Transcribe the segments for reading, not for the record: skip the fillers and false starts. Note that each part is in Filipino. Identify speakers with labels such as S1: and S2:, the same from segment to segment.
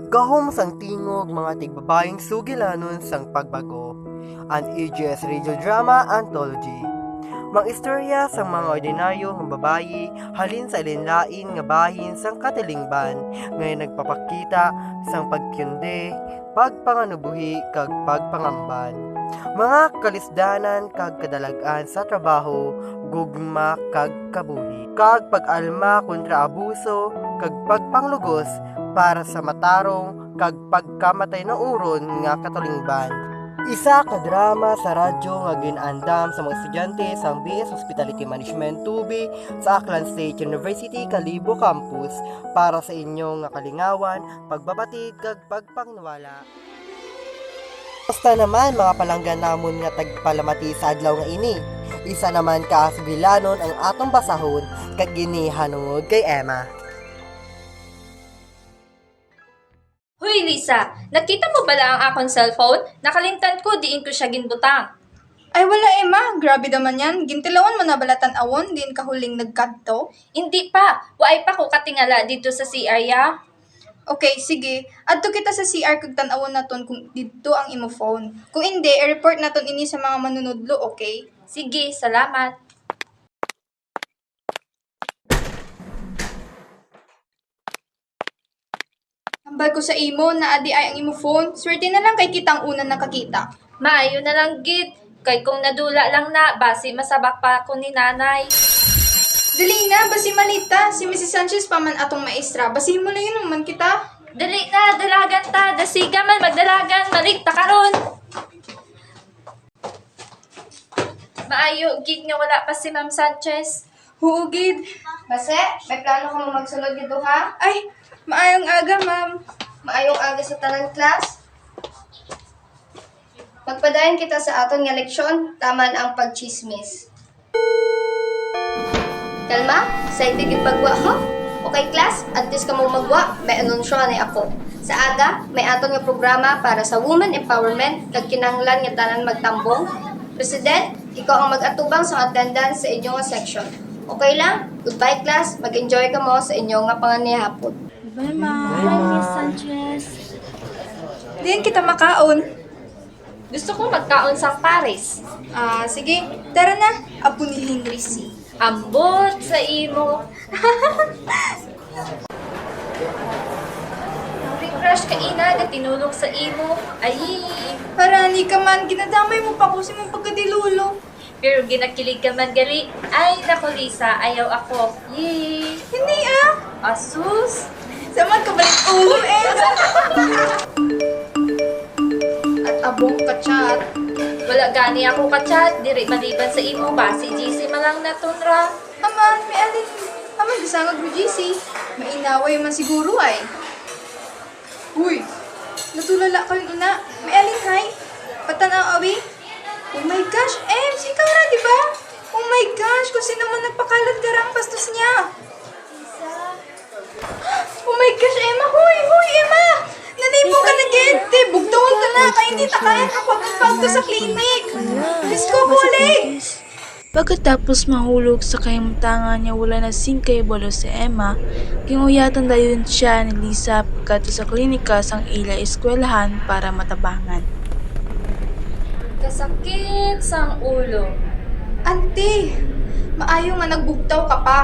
S1: Gahom sang tingog mga tigbabayang sugilanon sang pagbago. An AGS Radio Drama Anthology. Mang istorya sang mga ordinaryo ng babayi halin sa ilinlain nga bahin sang katilingban ngay nagpapakita sang pagkyunde, pagpanganubuhi kag pagpangamban. Mga kalisdanan kag kadalagan sa trabaho, gugma kag kabuhi, kag pag-alma kontra abuso kag pagpanglugos para sa matarong kag pagkamatay na uron nga katulingban. Isa ka drama sa radyo nga ginandam sa mga estudyante sa BS Hospitality Management 2B sa Aklan State University Kalibo Campus para sa inyong nga kalingawan, pagbabatid kag pagpangnuwala. Basta naman mga palanggan namon nga tagpalamati sa adlaw nga ini. Isa naman ka sugilanon ang atong basahon kag ginihanungod kay Emma.
S2: Hoy Lisa, nakita mo bala ang akong cellphone? Nakalimtan ko, diin ko siya ginbutang.
S3: Ay wala Emma, grabe naman yan. Gintilawan mo na balatan awon, din kahuling nagkadto.
S2: Hindi pa, waay pa ko katingala dito sa CR ya.
S3: Okay, sige. Adto kita sa CR kag tan-awon naton kung dito ang imo phone. Kung hindi, i-report naton ini sa mga manunudlo, okay?
S2: Sige, salamat.
S3: Ambal ko sa imo na adi ay ang imo phone. Swerte na lang kay kitang una nakakita.
S2: Maayo na lang gid, kay kung nadula lang na, basi masabak pa ako ni nanay.
S3: Dali na, basi malita. Si Mrs. Sanchez pa man atong maestra. Basi mo lang yun man kita.
S2: Dali na, dalagan ta, dasiga man magdalagan, maligta karon. Maayo gid nga wala pa si Ma'am Sanchez.
S3: Huugid.
S4: Base, may plano ka mo magsunod dito ha?
S3: Ay, maayong aga, ma'am.
S4: Maayong aga sa tanan class. Magpadayon kita sa aton nga leksyon, taman ang pagchismis. Kalma, excited yung pagwa ko? Okay class, at least ka mo magwa, may anunsyo ni ako. Sa aga, may aton nga programa para sa woman empowerment, kag kinahanglan nga tanan magtambong. President, ikaw ang mag-atubang sa attendance sa inyong section. Okay lang? Goodbye class, mag-enjoy ka mo sa inyong nga panganihapon.
S3: Bye, ma'am. Hi, Miss Sanchez. Diyan kita makaon.
S2: Gusto ko magkaon sang Paris.
S3: Sige. Tara na. Apo ni Henry C.
S2: Ambot sa imo. Crush ka ina na tinulog sa imo. Ay,
S3: Harani ka man. Ginadamay mo pa ko si mong pagkadilulo.
S2: pero ginakilig ka man gali. Ay, naku Lisa, ayaw ako. Yee!
S3: Hindi
S2: Asus!
S3: Samad ka balik ulo At abong ka chat.
S2: Wala gani ako ka-chat, diri maliban sa imo ba, si GC malang natunra.
S3: Aman, may alin. Aman, gasangag mo GC. Mainaway man siguro ay. Uy, natulala ka yung ina. May alin hay. Patanaw awi. Oh my gosh, Ems, ikaw na, di ba? Oh my gosh, kung sino man nagpakalat garang bastos niya. Oh my gosh, Emma, huy, Emma! Nanibo ka na, gente! Bugtawon ka na, kaya hindi ta kaya kapag-pagto sa clinic! Let's go, bulig!
S5: Pagkatapos mahulog sa kahimutangan niya wala na singkay bolo si Emma, kinguyatan dayon siya ni Lisa pagkato sa klinika sang ila eskwelahan para matabangan.
S2: Kasakit sang ulo.
S3: Ante, maayo nga nagbugtaw ka pa.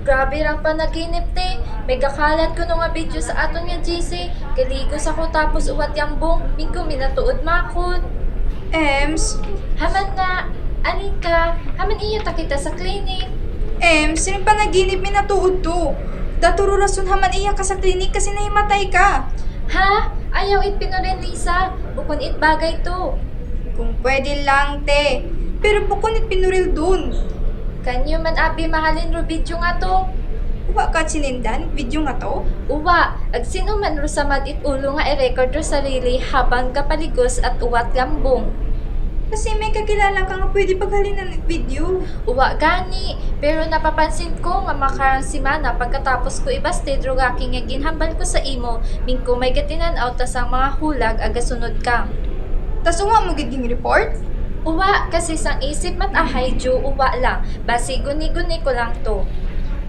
S2: Grabe lang pa naginip te. May gakalat ko nung nga video sa aton nga GC. Galigos ako tapos uwat yambong. Mingko minatuod makon.
S3: Ems,
S2: Haman na, Anika, haman iya ta kita sa klinik.
S3: Ems, sino pa naginip mi natuod to? Daturo rason haman iya ka sa klinik kasi nahimatay ka.
S2: Ha? Ayaw it pinurin Lisa. Bukon it bagay to.
S3: Kung pwede lang, te. Pero bukunit pinuril dun.
S2: Kanyo man abi mahalin ro video nga to.
S3: Uwa ka sinindan, video nga to.
S2: Uwa, ag sino man ro sa it ulo nga i-record ro sarili habang kapaligos at uwat lambong.
S3: Kasi may kakilala ka nga pwede paghalinan ng video.
S2: Uwa gani, pero napapansin ko nga makarang simana pagkatapos ko ibastid ro gaki nga ginhambal ko sa imo, mingko may gatinan-aw ta sang mga hulag aga sunod ka.
S3: Tas uwa mo giging report?
S2: Uwa, kasi sang isip mat ahay, Ju, uwa lang. Basi guni-guni ko lang to.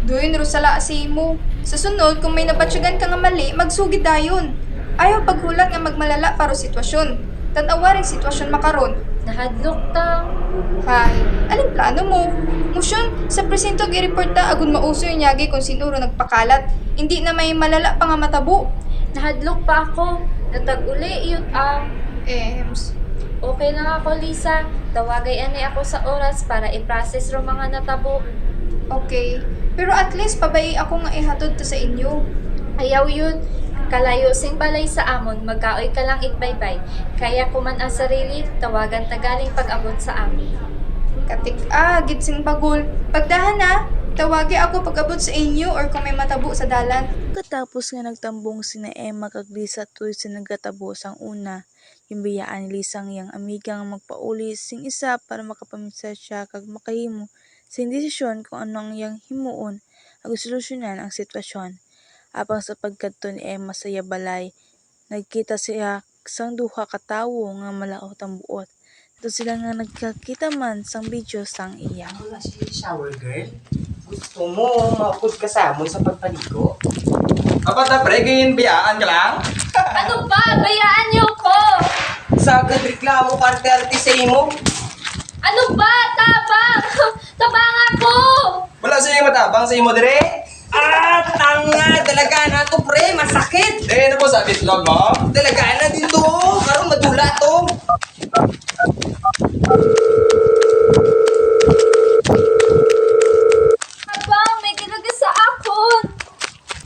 S3: Doon, Rosala, si mo. Sa sunod, kung may nabatsyagan ka nga mali, magsugid dayon. Ayaw paghulat nga magmalala para sitwasyon. Tanawa rin sitwasyon makaron.
S2: Nahadlok tang.
S3: Hay, alin plano mo? Musyon, sa presinto i-report ta agun mauso yung yagi kung sinuro nagpakalat. Hindi na may malala pa nga matabo.
S2: Nahadlok pa ako. Natag-uli iyot ang.
S3: Ems,
S2: Okay lang ako, Lisa. Tawagay ani ako sa oras para i-process ro mga natabo.
S3: okay. Pero at least pabai ako nga ihatod to sa inyo.
S2: Ayaw yun. Kalayo sing balay sa amon, magkaoy ka lang itbaybay. Kaya kuman ang sarili, tawagan tagaling pag-abot sa amin.
S3: Katik, gitsing bagol. Pagdahan na, tawagi ako pag-abot sa inyo or kung may matabo sa dalan.
S5: Pagkatapos nga nagtambong sina Emma kag Lisa tuloy sa nagkatabo sang una, yung biyaan ni Lisa ang iyang amiga nga magpauli sing isa para makapaminsa siya kag makahimo sing desisyon kung ano ang iyang himuon ag solusyonan ang sitwasyon. Apang sa pagkadto ni Emma sa balay, nagkita siya sang duha ka tawo nga malaot ang buot. Ito sila nga nagkakita man sang video sang iya.
S1: Wala si shower girl. Gusto mo maupod ka sa amon sa pagpaligo?
S6: Apa ta pre, ganyan biyaan ka lang?
S2: Ano ba? Bayaan niyo ko!
S1: Sagad reklamo karte-arte sa imo.
S2: Ano ba? Tabang! Tabang ako!
S6: Wala siya matabang sa imo dire?
S1: Tanga! Talaga na to, pre! Masakit!
S6: Eh, ano po sa bitlog mo?
S1: Talaga na dito! Karong madula to!
S2: Tabang! May ginaga sa akon!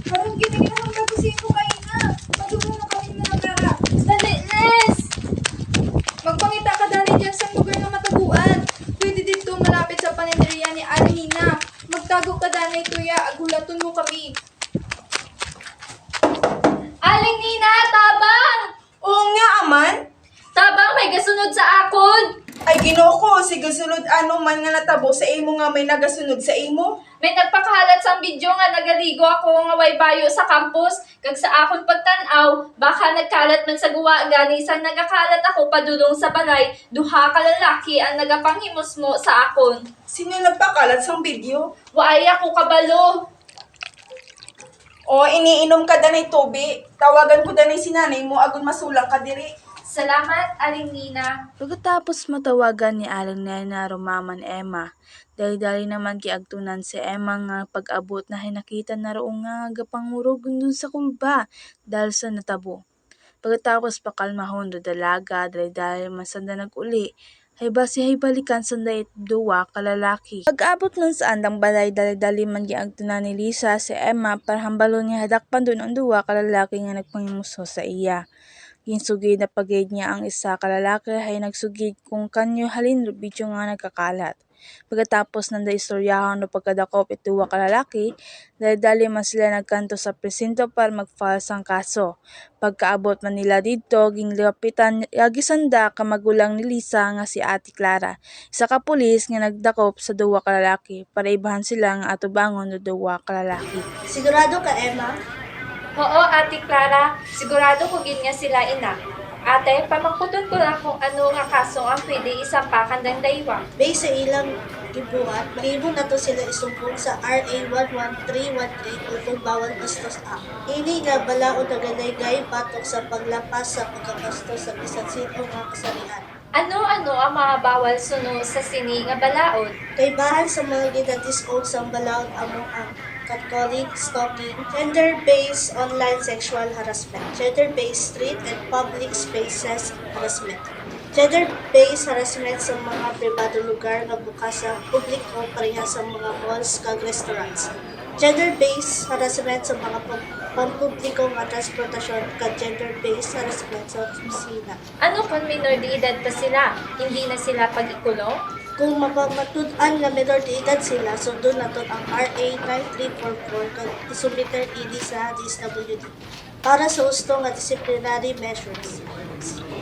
S3: Parang giniginahan ka kasi ko kayo na. Pagdumo na kami na nagara.
S2: Dali, Les!
S3: Magpangita ka dali dyan sa lugar na mataguan. Pwede dito malapit sa panineriya ni Alenina. Magtago ka dali tuya, agulaton mo kami.
S2: Aling Nina! Tabang!
S7: Oo nga, aman.
S2: Tabang! May gasunod sa akon!
S7: Ay, ginoo ko, sige sulod ano man nga natabo sa imo nga may nagasunod sa imo.
S2: May nagpakahalat sa video nga nagaligo ako nga way bayo sa campus. Kag sa akon pagtanaw, baka nagkalat man sa guwa gani sa nagakalat ako padulong sa balay, duha ka lalaki ang nagapanghimos mo sa akon.
S7: Sino nagpakalat sang video?
S2: Waay ako kabalo.
S7: O, iniinom ka danay tubi. Tawagan ko danay si nanay mo agon masulang ka diri.
S2: Salamat, Aling Nina.
S5: Pagkatapos matawagan ni Aling Nena rumaman Emma, dali-dali naman kiagtunan si Emma nga pag-abot na nakita na roong nga agapangurog dun sa kulba dahil sa natabo. Pagkatapos pakalmahon do dalaga, dali-dali man sanda nag-uli, ay basi ay balikan sanda duwa kalalaki. Pag-abot nun sa andang balay, dali-dali man giagtunan ni Lisa si Emma para hambalon niya hadakpan dun ang duwa kalalaki nga nagpangimuso sa iya. Ginsugid na pagid niya ang isa kalalaki ay nagsugid kung kanyo halin video nga nagkakalat. Pagkatapos nanda istoryahan no pagkadakop ituwa kalalaki, dali-dali man sila nagkanto sa presinto para mag-file sang kaso. Pagkaabot man nila dito, ginlapitan agisanda ka magulang ni Lisa nga si Ate Clara, isa ka pulis nga nagdakop sa duwa kalalaki para ibahan sila nga atubangon no duwa kalalaki.
S4: Sigurado ka, Emma?
S2: Oo, Ate Clara, sigurado ko gin nga sila ina. Ate, pamangkuton ko lang kung ano nga kaso ang pwede isampakan ng daywa.
S8: Based sa ilang gibuhat, mahimo na to sila isumpong sa RA 11318 o kung bawal bastos act. Ini nga balaod na ganaygay batok sa paglapas sa pagkabastos sa bisan sino nga kasarian.
S2: Ano-ano ang mga bawal suno sa sini nga balaod?
S8: Kay bahan sa mga ginatisod sa balaod among ang catcalling, stalking, gender-based online sexual harassment, gender-based street and public spaces harassment, gender-based harassment sa mga pribado lugar nga bukas sa publiko pareha sa mga malls kag restaurants, gender-based harassment sa mga pampubliko nga transportasyon kag gender-based harassment sa opisina.
S2: Ano kung minor de edad pa sila? Hindi na sila pag-ikulong?
S8: Kung mapamatudan nga menor de edad sila, sundon naton ang RA 9344 kag isumiter ini sa DSWD para sa husto nga disciplinary measures.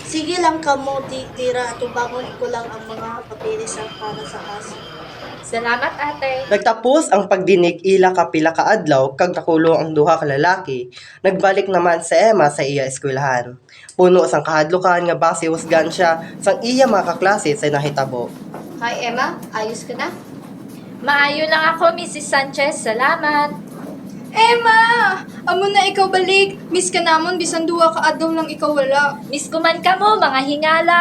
S8: Sige lang kamo di tira at ubangon ko lang ang mga papirisan para sa kaso.
S2: Salamat, ate.
S1: Nagtapos ang pagdinig ila kapila ka adlaw kag nakulong ang duha ka lalaki. Nagbalik naman si Emma sa iya eskwelahan. Puno sang kahadlukan nga base husgan siya sang iya mga kaklase sa nahitabo.
S4: Hi, Emma. Ayos ka na?
S2: Maayo lang ako, Mrs. Sanchez. Salamat.
S3: Emma! Amo na ikaw balik. Miss ka namon, bisan duwa ka adlaw lang ikaw wala.
S2: Miss kuman ka mo, mga hingala.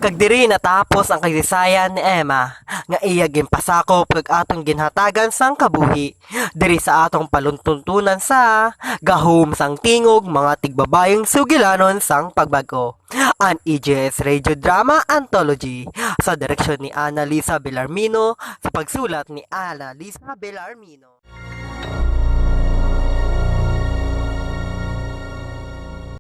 S1: Kag diri natapos ang kagsasayan ni Emma nga iya ginpasakop kag atong ginhatagan sang kabuhi diri sa atong paluntuntunan sa gahom sang tingog mga tigbabayeng sugilanon sang pagbago. An EJS Radio Drama Anthology sa direksyon ni Ana Lisa Belarmino sa pagsulat ni Ana Lisa Belarmino.